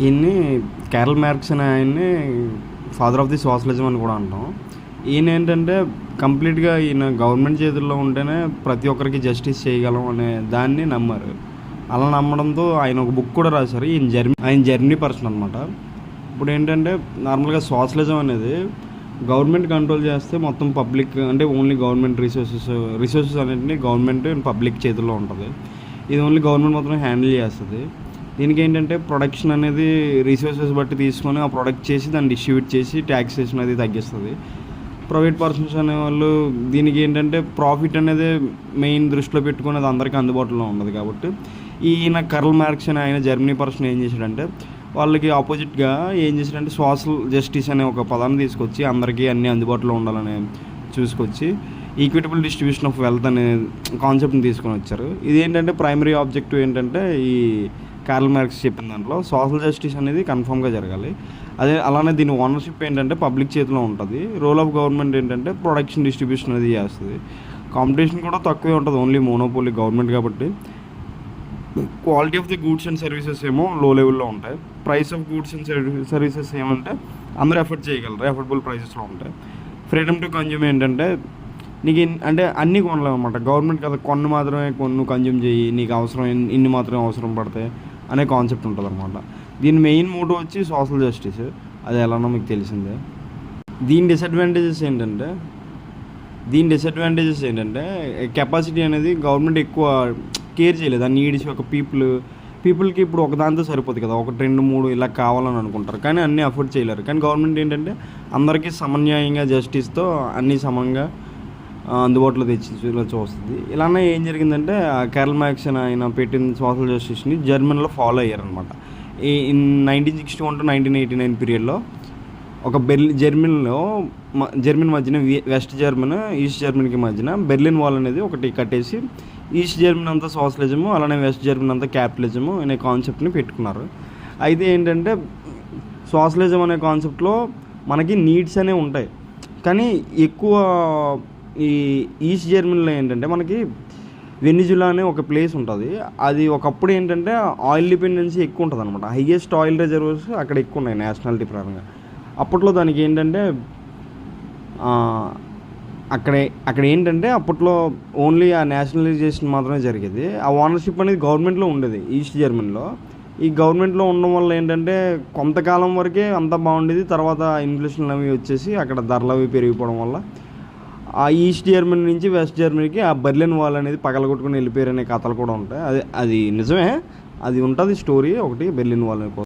ఈయన్ని carol marks అనే ఆయన్ని ఫాదర్ ఆఫ్ ది సోషలిజం అని కూడా అంటాం. ఈయన ఏంటంటే కంప్లీట్గా ఈయన గవర్నమెంట్ చేతుల్లో ఉంటేనే ప్రతి ఒక్కరికి జస్టిస్ చేయగలం అనే దాన్ని నమ్మారు. అలా నమ్మడంతో ఆయన ఒక బుక్ కూడా రాశారు. ఆయన జర్మనీ పర్సన్ అనమాట. ఇప్పుడు ఏంటంటే నార్మల్గా సోషలిజం అనేది గవర్నమెంట్ కంట్రోల్ చేస్తే మొత్తం పబ్లిక్ అంటే ఓన్లీ గవర్నమెంట్ రిసోర్సెస్ అన్నింటినీ గవర్నమెంట్ అండ్ పబ్లిక్ చేతుల్లో ఉంటుంది. ఇది ఓన్లీ గవర్నమెంట్ మొత్తం హ్యాండిల్ చేస్తుంది. దీనికి ఏంటంటే ప్రొడక్షన్ అనేది రిసోర్సెస్ బట్టి తీసుకొని ఆ ప్రొడక్ట్ చేసి దాన్ని డిస్ట్రిబ్యూట్ చేసి ట్యాక్సేషన్ అది తగ్గిస్తుంది. ప్రైవేట్ పర్సన్స్ అనేవాళ్ళు దీనికి ఏంటంటే ప్రాఫిట్ అనేది మెయిన్ దృష్టిలో పెట్టుకుని అది అందరికీ అందుబాటులో ఉండదు. కాబట్టి ఈయన కర్ల్ మార్క్స్ అని ఆయన జర్మనీ పర్సన్ ఏం చేశాడంటే వాళ్ళకి ఆపోజిట్గా ఏం చేశాడంటే సోషల్ జస్టిస్ అనే ఒక పదాన్ని తీసుకొచ్చి అందరికీ అన్నీ అందుబాటులో ఉండాలని చూసుకొచ్చి ఈక్విటబుల్ డిస్ట్రిబ్యూషన్ ఆఫ్ వెల్త్ అనే కాన్సెప్ట్ని తీసుకొని వచ్చారు. ఇది ఏంటంటే ప్రైమరీ ఆబ్జెక్టివ్ ఏంటంటే ఈ కార్ల్ మార్క్స్ చెప్పిన దాంట్లో సోషల్ జస్టిస్ అనేది కన్ఫామ్గా జరగాలి. అలానే దీని ఓనర్షిప్ ఏంటంటే పబ్లిక్ చేతిలో ఉంటుంది. రోల్ ఆఫ్ గవర్నమెంట్ ఏంటంటే ప్రొడక్షన్ డిస్ట్రిబ్యూషన్ అనేది చేస్తుంది. కాంపిటీషన్ కూడా తక్కువే ఉంటుంది, ఓన్లీ మోనోపోలీ గవర్నమెంట్ కాబట్టి. Quality of the goods and services ఏమో లో లెవెల్లో ఉంటాయి. Price of goods and services ఏమంటే అందరూ ఎఫర్ట్ చేయగలరు, ఎఫర్డబుల్ ప్రైసెస్లో ఉంటాయి. ఫ్రీడమ్ టు కన్జ్యూమ్ ఏంటంటే నీకు అంటే అన్నీ కొనలేము అనమాట. గవర్నమెంట్ కదా కొన్ను మాత్రమే కొన్ను కన్జ్యూమ్ చేయి, నీకు అవసరం ఇన్ని మాత్రమే అవసరం పడతాయి అనే కాన్సెప్ట్ ఉంటుంది అనమాట. దీని మెయిన్ మోటో వచ్చి సోషల్ జస్టిస్. అది ఎలానో మీకు తెలిసిందే. దీని డిసడ్వాంటేజెస్ ఏంటంటే కెపాసిటీ అనేది గవర్నమెంట్ ఎక్కువ కేర్ చేయలేదు. ఆ నీడ్స్ ఒక పీపుల్కి ఇప్పుడు ఒక దాంతో సరిపోతుంది కదా, 1, 2, 3 ఇలా కావాలని అనుకుంటారు, కానీ అన్నీ అఫోర్డ్ చేయలేరు. కానీ గవర్నమెంట్ ఏంటంటే అందరికీ సమన్యాయంగా జస్టిస్తో అన్నీ సమంగా అందుబాటులో చూస్తుంది. ఇలానే ఏం జరిగిందంటే కార్ల్ మార్క్స్ ఆయన పెట్టిన సోషల్ జస్టిస్ని జర్మనీలో ఫాలో అయ్యారనమాట. ఇన్ 1961 to 1989 పీరియడ్లో ఒక జర్మనీ మధ్యన వెస్ట్ జర్మనీ ఈస్ట్ జర్మనీకి మధ్యన బెర్లిన్ వాల్ అనేది ఒకటి కట్టేసి ఈస్ట్ జర్మనీ అంతా సోషలిజము అలానే వెస్ట్ జర్మనీ అంతా క్యాపిటలిజము అనే కాన్సెప్ట్ని పెట్టుకున్నారు. అయితే ఏంటంటే సోషలిజం అనే కాన్సెప్ట్లో మనకి నీడ్స్ అనేవి ఉంటాయి, కానీ ఎక్కువ ఈ ఈస్ట్ జర్మనీలో ఏంటంటే మనకి వెనిజులా అనే ఒక ప్లేస్ ఉంటుంది. అది ఒకప్పుడు ఏంటంటే ఆయిల్ డిపెండెన్సీ ఎక్కువ ఉంటుంది అనమాట. హైయెస్ట్ ఆయిల్ రిజర్వర్స్ అక్కడ ఎక్కువ ఉన్నాయి నేషనాలిటీ పరంగా. అప్పట్లో దానికి ఏంటంటే అక్కడ ఏంటంటే అప్పట్లో ఓన్లీ ఆ నేషనలైజేషన్ మాత్రమే జరిగేది. ఆ ఓనర్షిప్ అనేది గవర్నమెంట్లో ఉండేది ఈస్ట్ జర్మనీలో. ఈ గవర్నమెంట్లో ఉండడం వల్ల ఏంటంటే కొంతకాలం వరకే అంతా బాగుండేది. తర్వాత ఇన్ఫ్లేషన్ అవి వచ్చేసి అక్కడ ధరలు అవి పెరిగిపోవడం వల్ల ఆ ఈస్ట్ జర్మనీ నుంచి వెస్ట్ జర్మనీకి ఆ బెర్లిన్ వాల్ అనేది పగలగొట్టుకుని వెళ్ళిపోయారనే కథలు కూడా ఉంటాయి. అది నిజమే, అది ఉంటుంది స్టోరీ ఒకటి బెర్లిన్ వాల్